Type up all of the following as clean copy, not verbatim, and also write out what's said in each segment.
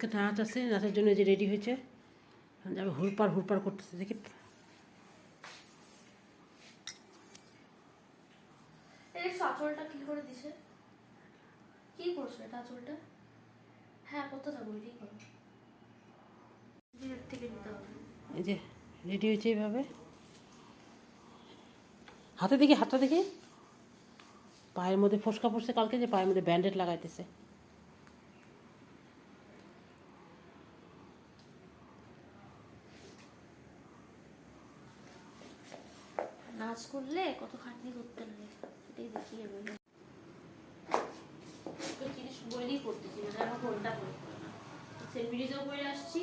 আজকে নাচ আছে, নাচের জন্য যে রেডি হয়েছে, যাবে হুড়পাড় হুড়পাড় করতেছে দেখি। আঁচলটা কি করে দিছে? কি করছো এটা আঁচলটা? হ্যাঁ করতে থাকো, এটাই করো, ডিরেক্ট থেকে নিতে হবে। এই যে রেডি হয়েছে এইভাবে, হাতে দেখি, হাতটা দেখি, পায়ের মধ্যে ফোসকা পড়ছে কালকে, যে পায়ের মধ্যে ব্যান্ডেড লাগাইতেছে। নাচ করলে কত খাটনি করতে লাগে, এটাই দেখিয়ে বলি। জিনিস বইলেই করতেছি, মানে আমার ফোনটা পড়ে না, সেলফি ভিডিও করে আসছি।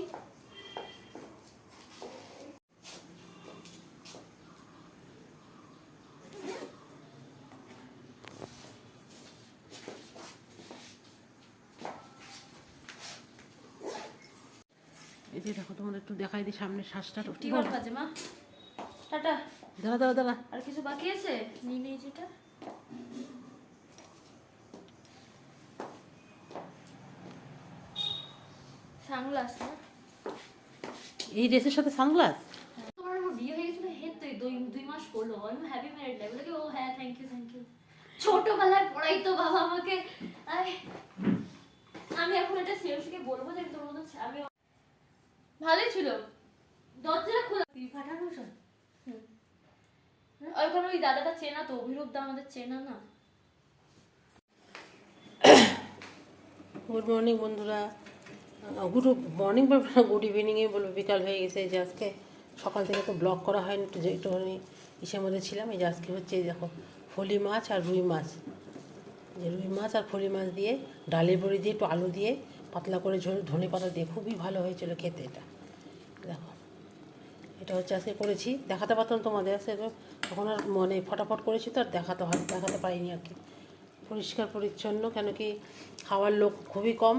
এই যে দেখো, তোমাদের একটু দেখাই দিই সামনের শ্বাসটা। কি বল বাজে মা, টাটা। দাঁড়া দাঁড়া দাঁড়া, আর কিছু বাকি আছে? নিয়ে নেই যেটা সানগ্লাস না, এই ড্রেসের সাথে সানগ্লাস। তোমার আমার বিয়ে হয়ে গেছিল, হে তো 2 মাস হলো, আমি হ্যাপি ম্যারিড লাইফ। বলে কি ও হ্যাঁ থ্যাংক ইউ থ্যাংক ইউ, ছোটবেলায় পড়াইতো বাবা আমাকে। আমি এখন এটা শ্রেয়সীকে বলবো যে তোর মতো আমি ভালোই ছিল, দরজাটা খোলা তুই ফাটানো সব। ওইখানে ওই দাদাটা চেনা তো, অভিরূপ দা আমাদের চেনা না। গুড মর্নিং বন্ধুরা, গুড মর্নিং বলবো না, গুড ইভিনিংয়ে বলবো, বিকাল হয়ে গেছে। এই যে আজকে সকাল থেকে তো ব্লগ করা হয়নি, একটু যে একটুখানি ইসের মধ্যে ছিলাম। এই যে আজকে হচ্ছে এই দেখো, ফলি মাছ আর রুই মাছ, যে রুই মাছ আর ফলি মাছ দিয়ে ডালের বড়ি দিয়ে একটু আলু দিয়ে পাতলা করে ঝোল, ধনে পাতা দিয়ে, খুবই ভালো হয়েছিল খেতে। এটা দেখো, এটা হচ্ছে আজকে করেছি, দেখাতে পারতাম তোমাদের, আজকে তখন আর মানে ফটাফট করেছি তো আর দেখাতে পারিনি আর কি। পরিষ্কার পরিচ্ছন্ন, কেন কি খাওয়ার লোক খুবই কম,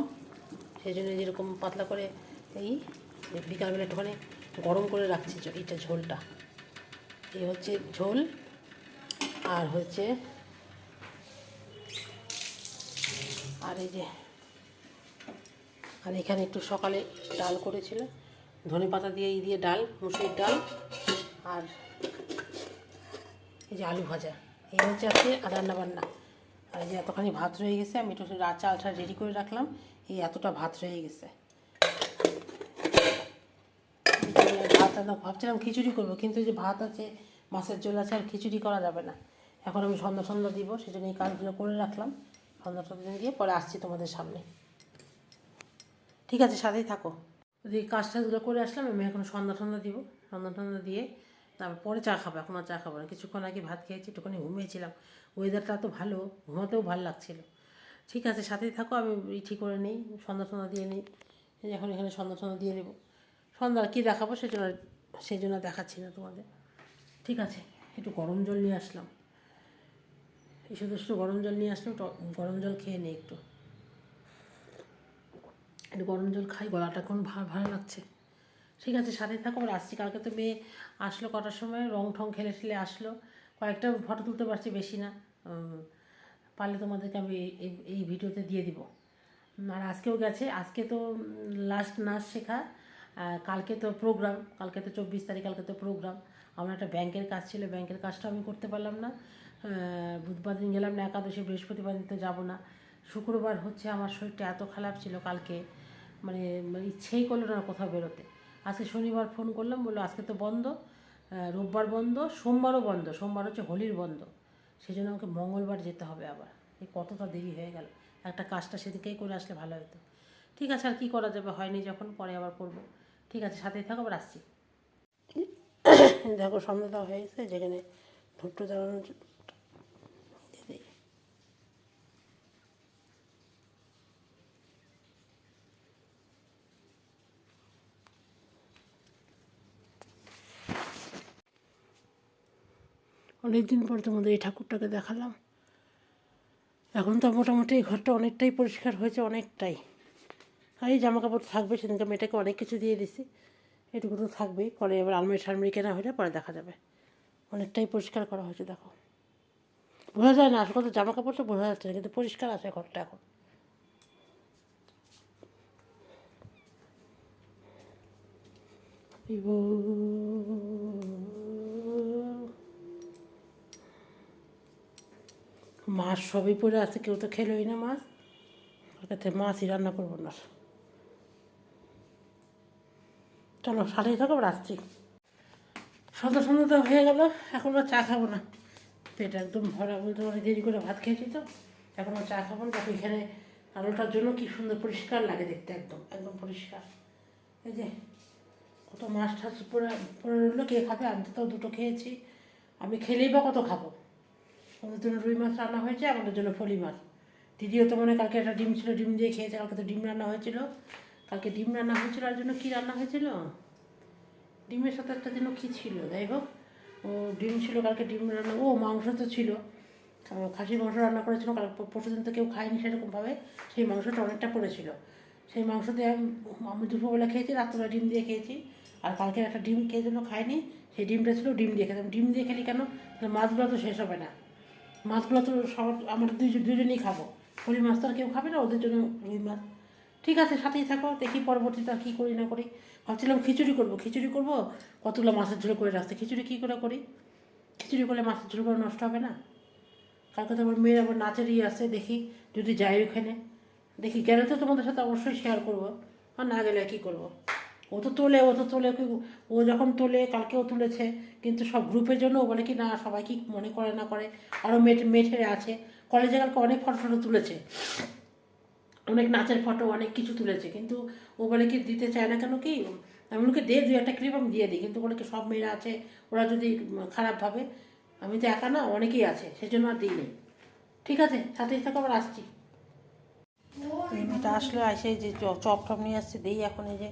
সেই জন্য যেরকম পাতলা করে এই বিকালবেলা একটুখানি গরম করে রাখছি এইটা ঝোলটা। এই হচ্ছে ঝোল, আর হচ্ছে আর এই যে, আর এখানে একটু সকালে ডাল করেছিল, ধনে পাতা দিয়ে দিয়ে ডাল, মুসুরির ডাল, আর এই যে আলু ভাজা। এই হচ্ছে আজকে রান্না বান্না। আর এই যে এতখানি ভাত রয়ে গেছে, আমি একটু চালটা রেডি করে রাখলাম, এই এতটা ভাত রয়ে গেছে। ভাত ভাবছিলাম খিচুড়ি করবো, কিন্তু যে ভাত আছে, মাছের ঝোল আছে, আর খিচুড়ি করা যাবে না। এখন আমি সন্ধ্যা দিব, সেই জন্য এই কাজগুলো করে রাখলাম। সন্ধ্যা দিয়ে পরে আসছি তোমাদের সামনে। ঠিক আছে, সাথেই থাকো। যদি কাজ টাজগুলো করে আসলাম, আমি এখন সন্ধ্যা দিব, সন্ধ্যা দিয়ে তারপর পরে চা খাবো। এখন আর চা খাবো না, কিছুক্ষণ আগে ভাত খেয়েছি, একটুখানি ঘুমিয়েছিলাম। ওয়েদারটা তো ভালো, ঘুমাতেও ভালো লাগছিল। ঠিক আছে, সাথেই থাকো, আমি ঠিক করে নিই, সন্ধ্যা দিয়ে নিই। এখন এখানে সন্ধ্যা দিয়ে নেবো। সন্ধ্যা কী দেখাবো সেই জন্য দেখাচ্ছি না তোমাদের। ঠিক আছে, একটু গরম জল নিয়ে আসলাম, এই শুধু গরম জল নিয়ে আসলাম, গরম জল খেয়ে নিই একটু গরম জল খাই, গলাটা এখন ভালো লাগছে। ঠিক আছে, সাথে থাকো, আর আসছি। কালকে তো মেয়ে আসলো কটার সময়, রং ঠং খেলে আসলো, কয়েকটা ফটো তুলতে পারছি, বেশি না। পারলে তোমাদেরকে আমি এই ভিডিওতে দিয়ে দিব। আর আজকেও গেছে, আজকে তো লাস্ট নাচ শেখা, কালকে তো প্রোগ্রাম, কালকে তো 24 তারিখ, কালকে তো প্রোগ্রাম। আমার একটা ব্যাংকের কাজ ছিল, ব্যাংকের কাজটা আমি করতে পারলাম না। বুধবার দিন গেলাম না, একাদশী, বৃহস্পতিবার দিন তো যাবো না। শুক্রবার হচ্ছে আমার শরীরটা এত খারাপ ছিল কালকে, মানে ইচ্ছেই করলো না কোথাও বেরোতে। আজকে শনিবার ফোন করলাম, বললো আজকে তো বন্ধ, রোববার বন্ধ, সোমবারও বন্ধ, সোমবার হচ্ছে হোলির বন্ধ, সেই জন্য আমাকে মঙ্গলবার যেতে হবে আবার। এই কতটা দেরি হয়ে গেল, একটা কাজটা সেদিকেই করে আসলে ভালো হতো। ঠিক আছে, আর কী করা যাবে, হয়নি যখন, পরে আবার করবো। ঠিক আছে, সাথেই থাকো, আবার আসছি। দেখো সন্ধ্যাটা হয়ে গেছে, যেখানে ধূপটা জ্বালানো অনেক দিন পর তোমাদের এই ঠাকুরটাকে দেখালাম। এখন তো মোটামুটি এই ঘরটা অনেকটাই পরিষ্কার হয়েছে, অনেকটাই। আর এই জামা কাপড় থাকবে, সেদিনকে মেয়েটাকে অনেক কিছু দিয়ে দিছি, এটুকু তো থাকবেই, পরে এবার আলমারি কেনা হলে পরে দেখা যাবে। অনেকটাই পরিষ্কার করা হয়েছে, দেখো বোঝা যায় না, আসলে জামা কাপড় তো বোঝা যাচ্ছে না, কিন্তু পরিষ্কার আছে ঘরটা এখন। মাছ সবই পড়ে আছে, কেউ তো খেলোই না মাছ, ওটাতে মাছই রান্না করবো না। চলো সাথেই থাকো, আবার আসছি। সন্ধ্যা সন্ধ্যা তো হয়ে গেল, এখন আর চা খাবো না, পেট একদম ভরা, বলতে অনেক দেরি করে ভাত খেয়েছি তো, এখন আর চা খাবো না। দেখো এখানে আলোটার জন্য কি সুন্দর পরিষ্কার লাগে দেখতে, একদম একদম পরিষ্কার। এই যে কত মাছ টাছ পরে পরে রইলো, কে খাবে? আমি তো দুটো খেয়েছি, আমি খেলেই বা কত খাবো। ওদের জন্য রুই মাছ রান্না হয়েছে, আমাদের জন্য ফলি মাছ। দিদিও তো মনে হয় কালকে একটা ডিম ছিল, ডিম দিয়ে খেয়েছে, কালকে তো ডিম রান্না হয়েছিল। কালকে ডিম রান্না হয়েছিল, আর জন্য কী রান্না হয়েছিল, ডিমের সাথে একটা যেন কী ছিল, যাই হোক ও ডিম ছিল কালকে, ডিম রান্না, ও মাংস তো ছিল, খাসির মাংস রান্না করেছিল কাল, পরশুদিন তো কেউ খায়নি সেরকমভাবে, সেই মাংসটা অনেকটা পড়েছিল, সেই মাংস দিয়ে আমি দুপুরবেলা খেয়েছি, রাত্রেবেলা ডিম দিয়ে খেয়েছি। আর কালকে একটা ডিম কে জন্য খায়নি, সেই ডিমটা ছিল, ডিম দিয়ে খেতাম। ডিম দিয়ে খেলি কেন, তাহলে মাছগুলো তো শেষ হবে না, মাছগুলো তো সবার, আমরা দুজনেই খাবো, ফলি মাছ তো আর কেউ খাবে না, ওদের জন্য রুই মাছ। ঠিক আছে, সাথেই থাকো, দেখি পরবর্তীতে আর কী করি না করি। ভাবছিলাম খিচুড়ি করবো, কতগুলো মাছের ঝোল করে রাখতে, খিচুড়ি কী করে করি, খিচুড়ি করলে মাছের ঝোল করে নষ্ট হবে না। কালকে তো আমার মেয়ের আবার নাচের আছে, দেখি যদি যাই ওখানে, দেখি গেলে তো তোমাদের সাথে অবশ্যই শেয়ার করবো, আর না গেলে কী করবো। ও তো তোলে ও যখন তোলে, কালকেও তুলেছে, কিন্তু সব গ্রুপের জন্য ও বলে কি না, সবাই কি মনে করে না করে, আরও মেয়েছেড়ে আছে, কলেজে কালকে অনেক ফটো তুলেছে, অনেক নাচের ফটো, অনেক কিছু তুলেছে, কিন্তু ও বলে কি দিতে চায় না কেন, কি আমি ওকে দে, দু একটা ক্লিপ আমি দিয়ে দিই, কিন্তু বলে কি সব মেয়েরা আছে, ওরা যদি খারাপ ভাবে, আমি তো একা না, অনেকেই আছে, সেজন্য আর দিই নেই। ঠিক আছে, সাথেই থাকো, আবার আসছি। এই মেয়েটা আসলো, এসে যে চপ টপ নিয়ে আসছে, দেই এখন, এই যে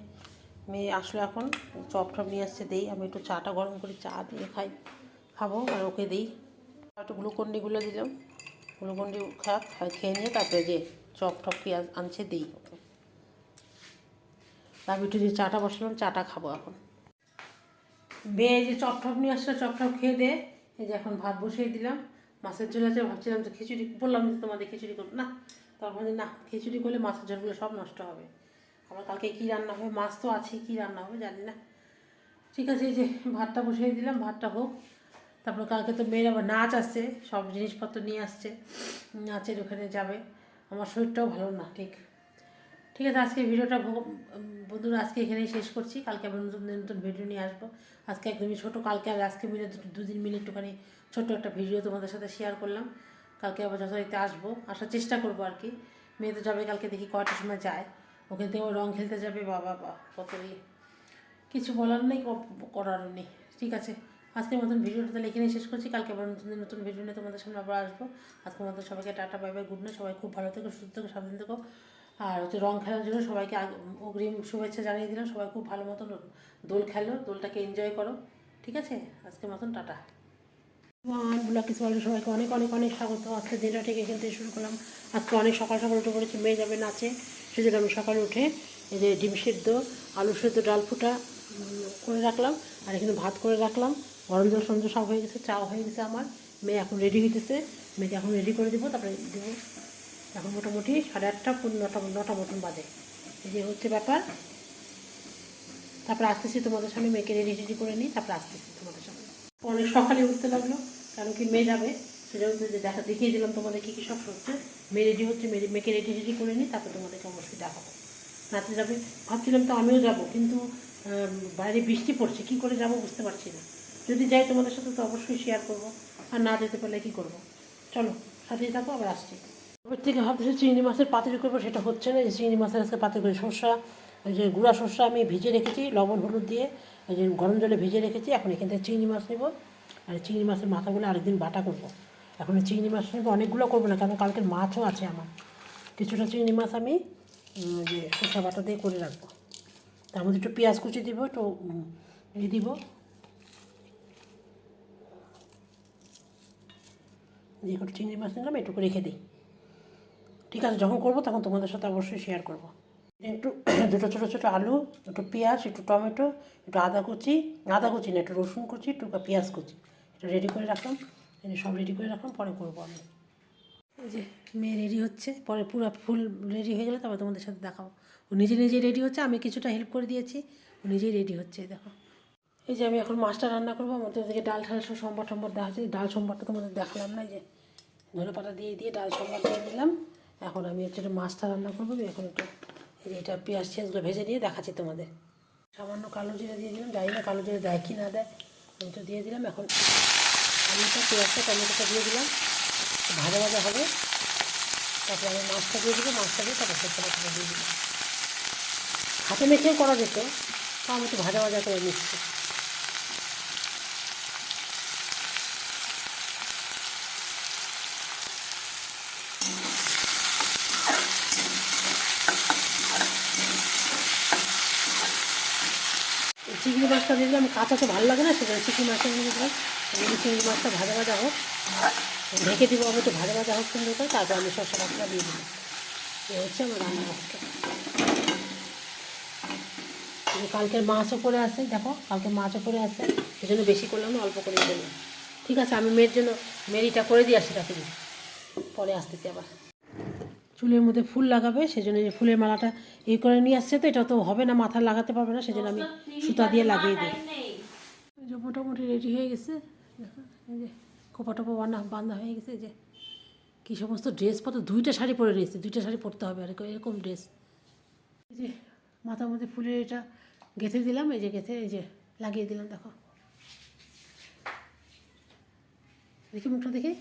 মেয়ে আসলো এখন, চপ টপ নিয়ে আসছে, দেই আমি একটু চাটা গরম করি, চা দিয়ে খাবো, আর ওকে দিই একটু গ্লুকন্ডিগুলো দিলাম, গ্লুকন্ডি খেয়ে নিয়ে তারপরে যে চপ টপ কি আনছে দিই ওকে। আমি একটু যে চাটা বসালাম, চাটা খাবো এখন। মেয়ে যে চপ টপ নিয়ে আসলো, চপ টপ খেয়ে দে, এই যে এখন ভাত বসিয়ে দিলাম, মাছের ঝোল আছে, ভাবছিলাম যে খিচুড়ি, বললাম যে তোমাদের খিচুড়ি করবো না, তারপরে না, খিচুড়ি করলে মাছের ঝোলগুলো সব নষ্ট হবে, আমার কালকে কী রান্না হবে, মাছ তো আছেই, কী রান্না হবে জানি না। ঠিক আছে, এই যে ভাতটা বসিয়ে দিলাম, ভাতটা হোক, তারপর কালকে তো মেয়ের আবার নাচ আসছে, সব জিনিসপত্র নিয়ে আসছে, নাচের ওখানে যাবে, আমার শরীরটাও ভালো না ঠিক। ঠিক আছে, আজকে ভিডিওটা বন্ধুরা আজকে এখানেই শেষ করছি, কালকে আবার নতুন নতুন ভিডিও নিয়ে আসবো। আজকে একদমই ছোটো, কালকে আর আজকে মিলে দুদিন মিলে একটুখানি ছোট্ট একটা ভিডিও তোমাদের সাথে শেয়ার করলাম। কালকে আবার যথারীতি আসবো, আসার চেষ্টা করবো আর কি। মেয়ে তো যাবে কালকে, দেখি কয়টার সময় যায়, ওখান থেকে রং খেলতে যাবে, বাবা কত কিছু বলার নেই, করারও নেই। ঠিক আছে, আজকের মতন ভিডিওটা তাহলে এখানেই শেষ করছি, কালকে আবার নতুন নতুন ভিডিও নিয়ে তোমাদের সামনে আবার আসবো। আজকের মতন সবাইকে tata, bye bye, good night, সবাই খুব ভালো থেকো, সুস্থ থেকো, সাবধান থেকো। আর রং খেলার জন্য সবাইকে অগ্রিম শুভেচ্ছা জানিয়ে দিলাম, সবাই খুব ভালো মতন দোল খেলো, দোলটাকে এনজয় করো। ঠিক আছে, আজকের মতন টাটা। ব্লগ কিছু বলে সবাইকে অনেক অনেক অনেক স্বাগত। আজকে দিনটা থেকে এখান থেকে শুরু করলাম। আজকে অনেক সকাল সকাল উঠে পড়েছি, মেয়ে যাবে নাচে, সেজন্য আমি সকালে উঠে এই যে ডিম সেদ্ধ, আলু সেদ্ধ, ডাল ফুটা করে রাখলাম, আর এখানে ভাত করে রাখলাম, গরম জল সঞ্জ সব হয়ে গেছে, চাও হয়ে গেছে আমার। মেয়ে এখন রেডি হইতেছে, মেয়েকে এখন রেডি করে দেবো, তারপরে দেবো। এখন মোটামুটি 8:30 9টা মতন বাজে, এই যে হচ্ছে ব্যাপার। তারপরে আসতেছি তোমাদের সামনে, মেয়েকে রেডি করে নিই, তারপরে আসতেছি তোমাদের সামনে। অনেক সকালে উঠতে লাগলো, কারণ কি মেয়ে যাবে, সেটা হচ্ছে যে দেখিয়ে দিলাম তোমাদের কী কী সব হচ্ছে। মেয়ে রেডি হচ্ছে, মেয়েকে রেডি করে নিই, তারপরে তোমাদেরকে অবশ্যই দেখাবো। নাচতে যাবে ভাবছিলাম তো আমিও যাব, কিন্তু বাইরে বৃষ্টি পড়ছে, কী করে যাব বুঝতে পারছি না। যদি যাই তোমাদের সাথে তো অবশ্যই শেয়ার করবো, আর না যেতে পারলে কী করবো। চলো সাথেই থাকো, আবার আসছি। ওর থেকে ভাবতেছি চিংড়ি মাছের পাতুরি করবো, সেটা হচ্ছে না। যে চিংড়ি মাছের আজকে পাতুরি করে শসা, ওই যে গুঁড়া শসা আমি ভিজে রেখেছি লবণ হলুদ দিয়ে, এই যে গরম জলে ভিজে রেখেছি। এখন এখান থেকে চিংড়ি মাছ নেবো, আর চিংড়ি মাছের মাথাগুলো আরেকদিন বাটা করবো। এখন চিংড়ি মাছ নেবো, অনেকগুলো করবো না, কারণ কালকের মাছও আছে আমার। কিছুটা চিংড়ি মাছ আমি যে শসা বাটা দিয়ে করে রাখবো, তার মধ্যে একটু পেঁয়াজ কুচি দিব, একটু দিব, দিয়ে একটু চিংড়ি মাছ নিলাম, একটু রেখে দিই। ঠিক আছে, যখন করবো তখন তোমাদের সাথে অবশ্যই শেয়ার করবো। একটু দুটো ছোটো ছোটো আলু, একটু পেঁয়াজ, একটু টমেটো, একটু আদা কুচি না, একটু রসুন কুচি, একটু পেঁয়াজ কুচি, এটা রেডি করে রাখলাম। সব রেডি করে রাখলাম, পরে করবো আমি। এই যে মেয়ে রেডি হচ্ছে, পরে পুরো ফুল রেডি হয়ে গেলে তারপর তোমাদের সাথে দেখাবো। ও নিজে রেডি হচ্ছে, আমি কিছুটা হেল্প করে দিয়েছি, ও নিজেই রেডি হচ্ছে, দেখো। এই যে আমি এখন মাছটা রান্না করবো, আমাদের দিকে ডাল ঠাল সব সম্বর টম্বর দেওয়া আছে। ডাল সম্বরটা তোমাদের দেখালাম না, এই যে ধনে পাতা দিয়ে দিয়ে ডাল সম্বর দিয়ে দিলাম। এখন আমি হচ্ছে একটু মাছটা রান্না করবো। এখন একটু এই যে এটা পেঁয়াজ টিয়াজগুলো ভেজে নিয়ে দেখাচ্ছি তোমাদের। সামান্য কালো জিরা দিয়ে দিলাম, জানি না কালো জিরা দেয় কি না দেয়, আমি তো দিয়ে দিলাম। এখন আলুটা পেঁয়াজটা টমেটোটা দিয়ে দিলাম, ভাজা ভাজা হবে। তারপরে আমি মাছটা দিয়ে দিলাম, মাছটা দিয়ে তারপর সরষে বাটাটা দিয়ে দিলাম। হাতে মেখেও করা যেত, তো আমি একটু ভাজা ভাজা করে নিচ্ছি। চিংড়ি মাছটা দিয়ে দিলাম, কাঁচা তো ভালো লাগে না, সেখানে চিংড়ি মাছটা দিয়ে দিলাম। চিংড়ি মাছটা ভাজা ভাজা হোক, ঢেকে দিব, আমি তো ভাজা ভাজা হোক সুন্দর করে, তারপর আমি সরষে বাটাটা দিয়ে দিলাম। এই হচ্ছে আমার রান্না আজকে। কালকের মাছও পড়ে আছে, দেখো কালকে মাছও পড়ে আছে, সেই জন্য বেশি করলাম না, অল্প করে দিলাম। ঠিক আছে, আমি মেয়ের জন্য মেরিটা করে দিয়ে আসি, রাখি পরে আসতেছি আবার। চুলের মধ্যে ফুল লাগাবে, সেই জন্য যে ফুলের মালাটা এই করে নিয়ে আসছে, তো এটা তো হবে না, মাথায় লাগাতে পারবে না, সেই জন্য আমি সুতা দিয়ে লাগিয়ে দিই। এই যে মোটামুটি রেডি হয়ে গেছে, দেখো এই যে কোপা টোপা বান্ধা হয়ে গেছে। এই যে কী সমস্ত ড্রেসপত্র, 2টা শাড়ি পরে নিয়েছে, 2টা শাড়ি পরতে হবে আর এরকম ড্রেস। এই যে মাথার মধ্যে ফুলের এটা গেঁথে দিলাম, এই যে গেঁথে এই যে লাগিয়ে দিলাম। দেখো দেখি মুখটা দেখি,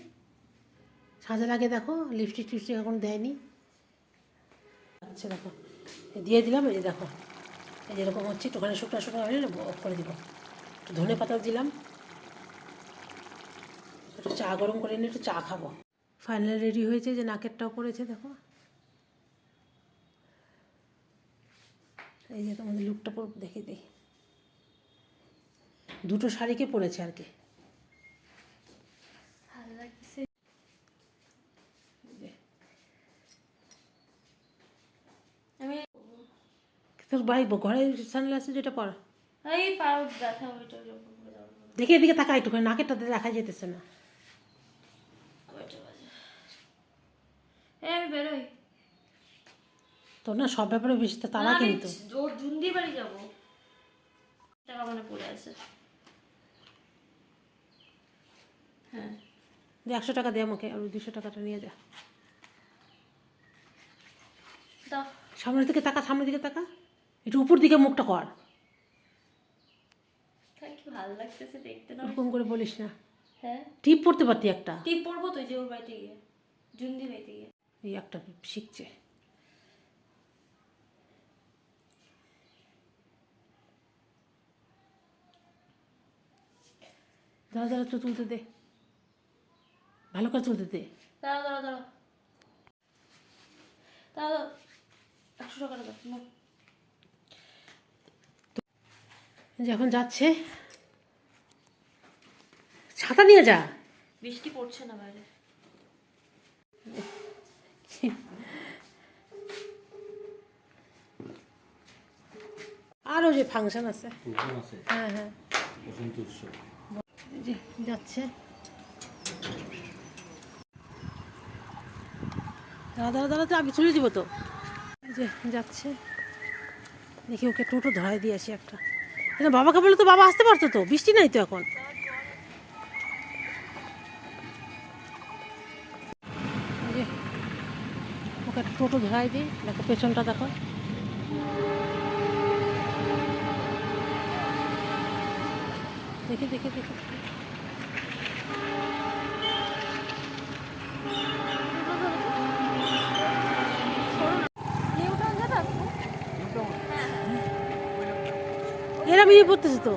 সাজা লাগে দেখো, লিপস্টিক টিপস্টিক এখন দেয়নি। আচ্ছা দেখো দিয়ে দিলাম, এই যে দেখো এই যেরকম হচ্ছে, একটুখানি শুকনো শুকনো হলে অফ করে দিব। একটু ধনে পাতাও দিলাম, একটু চা গরম করে নিয়ে একটু চা খাবো। ফাইনাল রেডি হয়েছে, যে নাকেরটাও করেছে দেখো। এই যে তোমাদের লুকটা দেখে দিই, 2টো শাড়িকে পরেছে আর কি। ভালো লাগছে। আমি তোর বাড়ি ঘরে সানগ্লাস আছে যেটা পর, এই পাও ব্যথা ওইটা দেখে এদিকে তাকা একটুখানি, নাকেরটাতে দেখা যেতেছে না। আমি বেরোই তোর না সব ব্যাপারে বেশি তো তারা, কিন্তু জোর জুন্দি বাড়ি যাবো, টাকা মানে পড়ে আছে। হ্যাঁ যে 100 টাকা দে আমাকে, আর 200 টাকাটা নিয়ে যা। দাও সামনের দিকে তাকা, সামনের দিকে তাকা, একটু উপর দিকে মুখটা কর। কি ভালো লাগতেছে দেখতে না, ওরকম করে বলিস না। হ্যাঁ টিপ পড়তে পারতি একটা, টিপ পরবো তো, যে ওর বাড়িতে গিয়ে জুন্দি বাড়িতে গিয়ে। এই একটা শিখছে। দাঁড়া দাঁড়া, তো তুলতে দে, ভালো করে তুলতে দে। দাঁড়াও দাঁড়াও দাঁড়াও দাঁড়াও, 100 টাকাটা দাও নাও। যখন যাচ্ছে, ছাতা নিয়ে যা। বৃষ্টি পড়ছে না বাইরে। আরও যে ফাংশন আছে, হ্যাঁ হ্যাঁ, এই যে যাচ্ছে। দাঁড়া দাঁড়া দাঁড়া, তো আমি চলে দিব তো। এই যে যাচ্ছে, দেখি ওকে টোটো ধরাই দিয়ে আসি একটা। বাবাকে বলে তো বাবা আসতে পারতো, তো বৃষ্টি নাই তো এখন। এই যে ওকে টোটো ধরাই দিই, দেখো পেছনটা দেখো। দেখি দেখি দেখি, এরা বিয়ে পড়তেছে তো,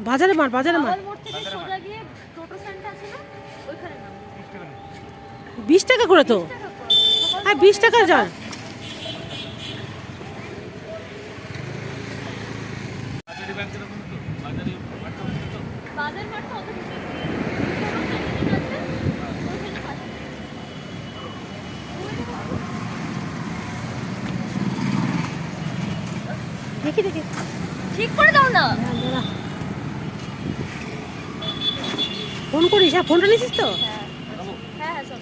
বাজারে মার, বাজারে মার। 20 টাকা করে তো, হ্যাঁ 20 টাকা যান। দেখি দেখি, ঠিক করে দাও না। ফোন করিস, হ্যাঁ ফোনটা নিছিস তো। হ্যাঁ হ্যাঁ সব